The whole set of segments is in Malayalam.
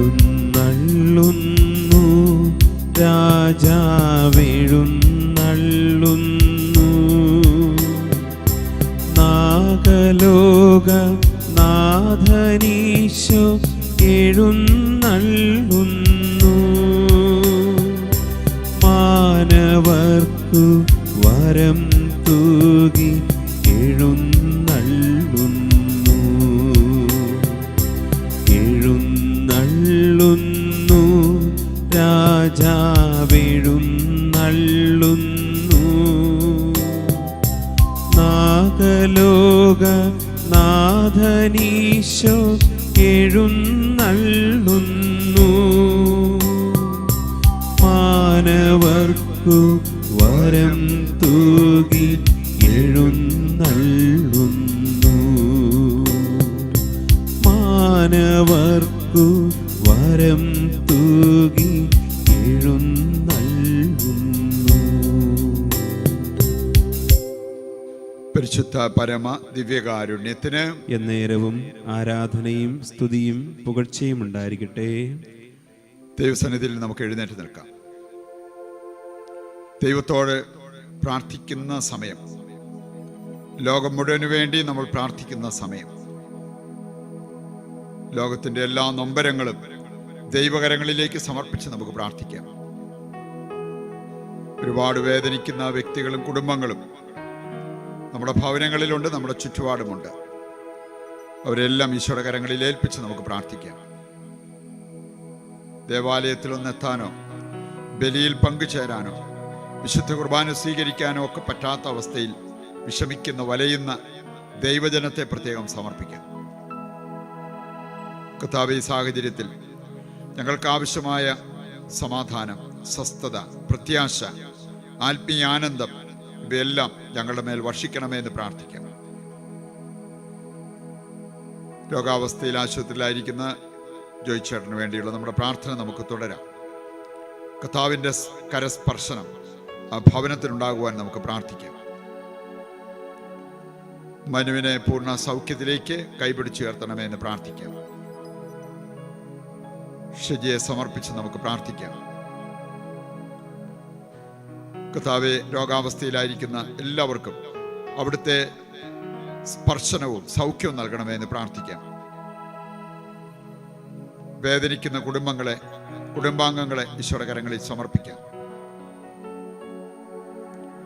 എഴുന്നള്ളുന്നു രാജാവെഴുന്നള്ളുന്നു. നാഗലോക നാഥനീശോ എഴുന്നള്ളുന്നു. മാനവർക്കു വരം തൂകി എഴുന്നള്ളുന്നു. എഴുന്നള്ളുന്നു രാജാവെഴുന്നള്ളുന്നു. നാഗലോക നാഥനീശോ എഴുന്നള്ളുന്നു. മാനവർക്കു വരം തൂകി എഴുന്നള്ളുന്നു. മാനവർക്കു വരം തൂകി എഴുന്നള്ളുന്നു. പരിശുദ്ധ പരമ ദിവ്യകാരുണ്യത്തിന് എന്നേരവും ആരാധനയും സ്തുതിയും പുകഴ്ചയും ഉണ്ടായിരിക്കട്ടെ. ദൈവസന്നിധിയിൽ നമുക്ക് എഴുന്നേറ്റ് നിൽക്കാം. ദൈവത്തോട് പ്രാർത്ഥിക്കുന്ന സമയം, ലോകം മുഴുവനു വേണ്ടി നമ്മൾ പ്രാർത്ഥിക്കുന്ന സമയം, ലോകത്തിൻ്റെ എല്ലാ നൊമ്പരങ്ങളും ദൈവകരങ്ങളിലേക്ക് സമർപ്പിച്ച് നമുക്ക് പ്രാർത്ഥിക്കാം. ഒരുപാട് വേദനിക്കുന്ന വ്യക്തികളും കുടുംബങ്ങളും നമ്മുടെ ഭവനങ്ങളിലുണ്ട്, നമ്മുടെ ചുറ്റുപാടുമുണ്ട്. അവരെല്ലാം ഈശോയുടെ കരങ്ങളിൽ ഏൽപ്പിച്ച് നമുക്ക് പ്രാർത്ഥിക്കാം. ദേവാലയത്തിലൊന്നെത്താനോ ബലിയിൽ പങ്കുചേരാനോ വിശുദ്ധ കുർബാന സ്വീകരിക്കാനോ ഒക്കെ പറ്റാത്ത അവസ്ഥയിൽ വിഷമിക്കുന്ന വലയുന്ന ദൈവജനത്തെ പ്രത്യേകം സമർപ്പിക്കാം. കർത്താവേ, ഈ സാഹചര്യത്തിൽ ഞങ്ങൾക്ക് ആവശ്യമായ സമാധാനം, സ്വസ്ഥത, പ്രത്യാശ, ആത്മീയ ആനന്ദം ഇവയെല്ലാം ഞങ്ങളുടെ മേൽ വർഷിക്കണമേ എന്ന് പ്രാർത്ഥിക്കാം. രോഗാവസ്ഥയിൽ ആശുപത്രിയിലായിരിക്കുന്ന ജോയിച്ചേട്ടന് വേണ്ടിയുള്ള നമ്മുടെ പ്രാർത്ഥന നമുക്ക് തുടരാം. കർത്താവിൻ്റെ കരസ്പർശനം ആ ഭവനത്തിനുണ്ടാകുവാൻ നമുക്ക് പ്രാർത്ഥിക്കാം. മനുവിനെ പൂർണ്ണ സൗഖ്യത്തിലേക്ക് കൈപിടിച്ചുയർത്തണമേ എന്ന് പ്രാർത്ഥിക്കാം. ഷജിയെ സമർപ്പിച്ച് നമുക്ക് പ്രാർത്ഥിക്കാം. കർത്താവെ, രോഗാവസ്ഥയിലായിരിക്കുന്ന എല്ലാവർക്കും അവിടുത്തെ സ്പർശനവും സൗഖ്യവും നൽകണമേ എന്ന് പ്രാർത്ഥിക്കാം. വേദനിക്കുന്ന കുടുംബാംഗങ്ങളെ ഈശോയുടെ കരങ്ങളിൽ സമർപ്പിക്കാം.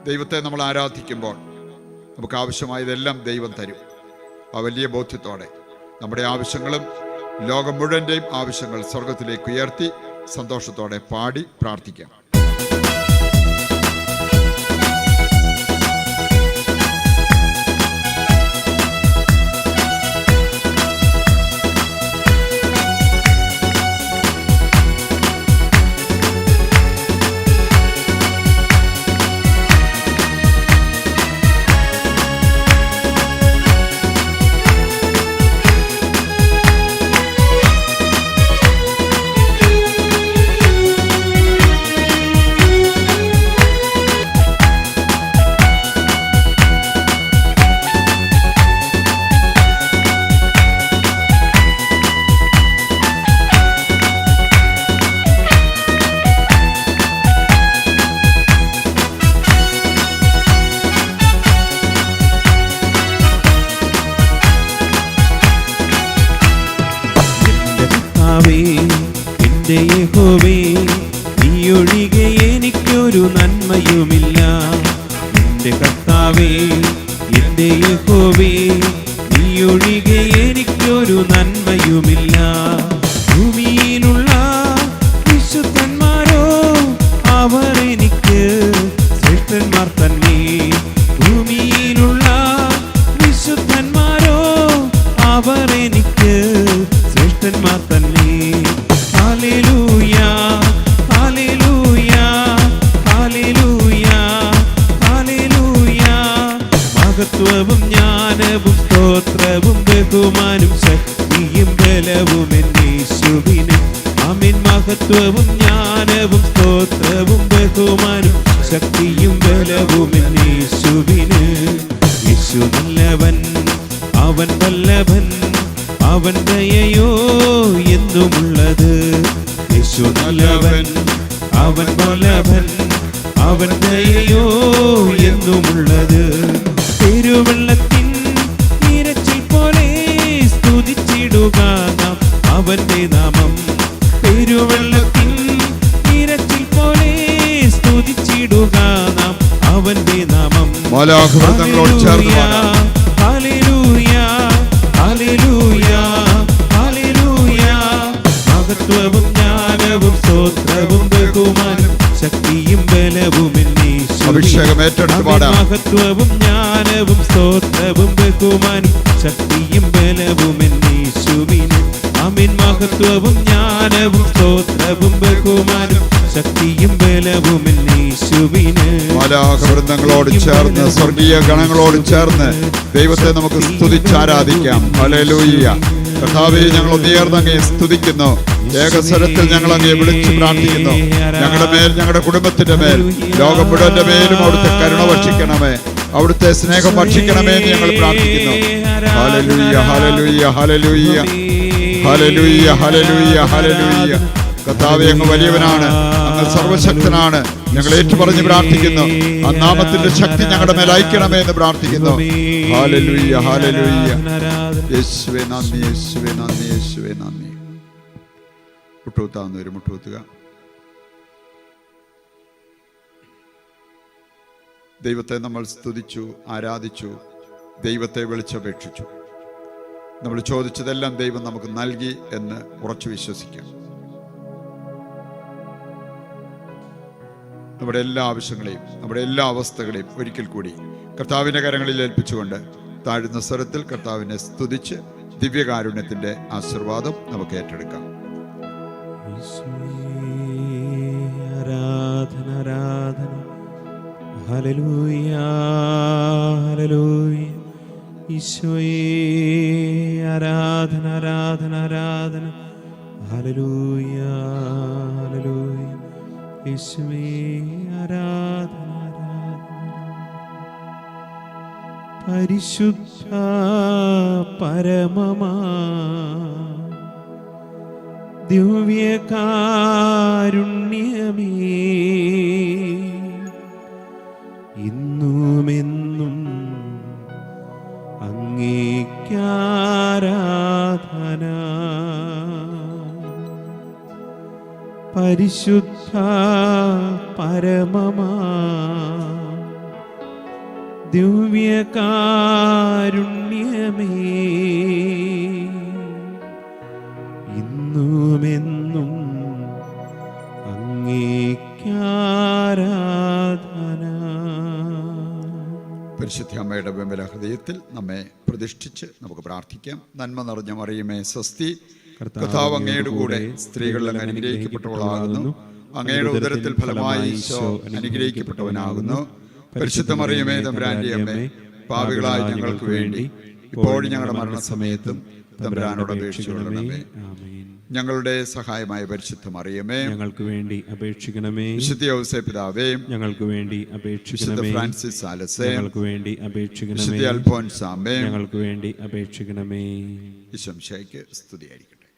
ദൈവത്തെ നമ്മൾ ആരാധിക്കുമ്പോൾ നമുക്ക് ആവശ്യമായതെല്ലാം ദൈവം തരും. ആ വലിയ ബോധ്യത്തോടെ നമ്മുടെ ആവശ്യങ്ങളും ലോകം മുഴുവൻ്റെയും ആവശ്യങ്ങൾ സ്വർഗത്തിലേക്ക് ഉയർത്തി സന്തോഷത്തോടെ പാടി പ്രാർത്ഥിക്കാം. എന്റെ യഹോവേ, നീയൊഴികെ എനിക്കൊരു നന്മയുമില്ല. എന്റെ കർത്താവേ, എന്റെ യഹോവേ, നീയൊഴികെ എനിക്കൊരു നന്മയുമില്ല. ഭൂമിയിലുള്ള വിശുദ്ധന്മാരോ അവർ എനിക്ക് ശ്രേഷ്ഠന്മാർ തന്നെ. ഭൂമിയിലുള്ള വിശുദ്ധന്മാരോ അവർ എനിക്ക് ശ്രേഷ്ഠന്മാർ തന്നെ. Hallelujah, hallelujah, hallelujah, hallelujah. മഹത്വവും ജ്ഞാനവും സ്തോത്രവും ബഹുമാനും ശക്തിയും ബലവും യേശുവിന്. ആമേൻ. മഹത്വവും ജ്ഞാനവും സ്തോത്രവും ബഹുമാനും ശക്തിയും ബലവും യേശുവിന്. യേശു നല്ലവൻ, അവൻ വല്ലഭൻ, അവൻ ദയയോ എന്നുമുള്ളത്. യേശു നല്ലവൻ, അവൻ വല്ലഭൻ, അവൻ ദയയോ എന്നുമുള്ളത്. പെരുവെള്ളത്തിൻ ഇരച്ചിൽ പോലെ സ്തുതിച്ചിടുക നാം അവന്റെ നാമം. പെരുവെള്ളത്തിൻ ഇരച്ചിൽ പോലെ സ്തുതിച്ചിടുക നാം അവന്റെ നാമം. മാലാഖവൃന്ദങ്ങളോട് ചേർന്ന് ഹല്ലേലൂയ, ഹല്ലേലൂയ, ഹല്ലേലൂയ. മഹത്വവും ജ്ഞാനവും സ്തോത്രവും ബഹുമാനം ശക്തിയും ബലവും അഭിഷേകം ഏറ്റെടുത്ത് പാടാം. മഹത്വവും ജ്ഞാനവും സ്തോത്രവും ബഹുമാനം ശക്തിയും ബലവും യേശുവിന്. ആമേൻ. മഹത്വവും ജ്ഞാനവും സ്തോത്രവും ബഹുമാനം ശക്തിയും ബലവും യേശുവിന്. മാലാഖവൃന്ദങ്ങളോട് ചേർന്ന് സ്വർഗീയ ഗണങ്ങളോട് ചേർന്ന് ദൈവത്തെ നമുക്ക് സ്തുതിച്ചാരാധിക്കാം. ഹല്ലേലൂയ. കർത്താവേ, ഞങ്ങൾ ഉയർന്ന് അങ്ങയെ സ്തുതിക്കുന്നു. ഏകസ്വരത്തിൽ ഞങ്ങൾ അങ്ങയെ വിളിച്ചു പ്രാർത്ഥിക്കുന്നു. ഞങ്ങളുടെ മേൽ, ഞങ്ങളുടെ കുടുംബത്തിന്റെ മേൽ, ലോകം മുഴുവന്റെ മേലും അവിടുത്തെ കരുണ ഭക്ഷിക്കണമേ, അവിടുത്തെ സ്നേഹം ഭക്ഷിക്കണമേ എന്ന് ഞങ്ങൾ പ്രാർത്ഥിക്കുന്നു. Hallelujah, hallelujah, hallelujah, hallelujah, hallelujah, hallelujah. കർത്താവേ, അങ്ങ് വലിയവനാണ്, അങ്ങ് സർവശക്തനാണ്. ഞങ്ങൾ ഏറ്റുപറഞ്ഞ് പ്രാർത്ഥിക്കുന്നു. ആ നാമത്തിന്റെ ശക്തി ഞങ്ങളുടെ മേൽ അയക്കണമേ എന്ന് പ്രാർത്ഥിക്കുന്നു. Hallelujah, hallelujah. യേശുവേ നന്ദി, യേശുവേ നന്ദി, യേശുവേ നന്ദി. മുട്ടുകുത്താവുന്നവര് മുട്ടുകുത്തുക. ദൈവത്തെ നമ്മൾ സ്തുതിച്ചു, ആരാധിച്ചു, ദൈവത്തെ വിളിച്ചപേക്ഷിച്ചു. നമ്മൾ ചോദിച്ചതെല്ലാം ദൈവം നമുക്ക് നൽകി എന്ന് ഉറച്ചു വിശ്വസിക്കാം. നമ്മുടെ എല്ലാ ആവശ്യങ്ങളെയും, നമ്മുടെ എല്ലാ അവസ്ഥകളെയും ഒരിക്കൽ കൂടി കർത്താവിൻ്റെ കരങ്ങളിൽ ഏൽപ്പിച്ചുകൊണ്ട് താഴ്ന്ന സ്വരത്തിൽ കർത്താവിനെ സ്തുതിച്ച് ദിവ്യകാരുണ്യത്തിൻ്റെ ആശീർവാദം നമുക്ക് ഏറ്റെടുക്കാം. ആരാധന, ആരാധന. Hallelujah, hallelujah. ഈശോയേ ആരാധന, ആരാധന, ആരാധന. Hallelujah, hallelujah. യേശുവേ ആരാധന, ആരാധന. പരിശുദ്ധ പരമമാ ദിവ്യകാരുണ്യമേ, ഇന്നുമെന്നും അങ്ങേക്കാരാധന. പരിശുദ്ധ പരമമാ ദിവ്യകാരുണ്യമേ, ഇന്നുമെന്നും അങ്ങേക്കാരാധന. പരിശുദ്ധ അമ്മയുടെ ബഹുബല ഹൃദയത്തിൽ നമ്മെ പ്രതിഷ്ഠിച്ച് നമുക്ക് പ്രാർത്ഥിക്കാം. നന്മ നിറഞ്ഞ മറിയമേ സ്വസ്തി, കർത്താവ് അങ്ങയുടെ കൂടെ സ്ത്രീകളിൽ അങ്ങ് അനുഗ്രഹിക്കപ്പെട്ടവളാകുന്നു. അങ്ങയുടെ ഉദരത്തിൽ ഫലമായി ഈശോ അനുഗ്രഹിക്കപ്പെട്ടവനാകുന്നു. പരിശുദ്ധ മറിയമേ തമ്പുരാന്റെ അമ്മേ, പാപികളായ ഞങ്ങൾക്ക് വേണ്ടി ഇപ്പോഴും ഞങ്ങളുടെ മരണസമയത്തും തമ്പുരാനോട് അപേക്ഷിച്ചുകൊള്ളണമേ. ഞങ്ങളുടെ സഹായമായ പരിശുദ്ധ മറിയമേ, ഞങ്ങൾക്ക് വേണ്ടി അപേക്ഷിക്കണമേ. വിശുദ്ധ ഔസേപ്പ് പിതാവേ, ഞങ്ങൾക്ക് വേണ്ടി അപേക്ഷിക്കണമേ. വിശുദ്ധ ഫ്രാൻസിസ് സാലസേ, ഞങ്ങൾക്ക് വേണ്ടി അപേക്ഷിക്കണമേ. വിശുദ്ധ അൽഫോൻസാമേ, ഞങ്ങൾക്ക് വേണ്ടി അപേക്ഷിക്കണമേ. ഈശോമിശിഹായ്ക്ക് സ്തുതിയായിരിക്കട്ടെ.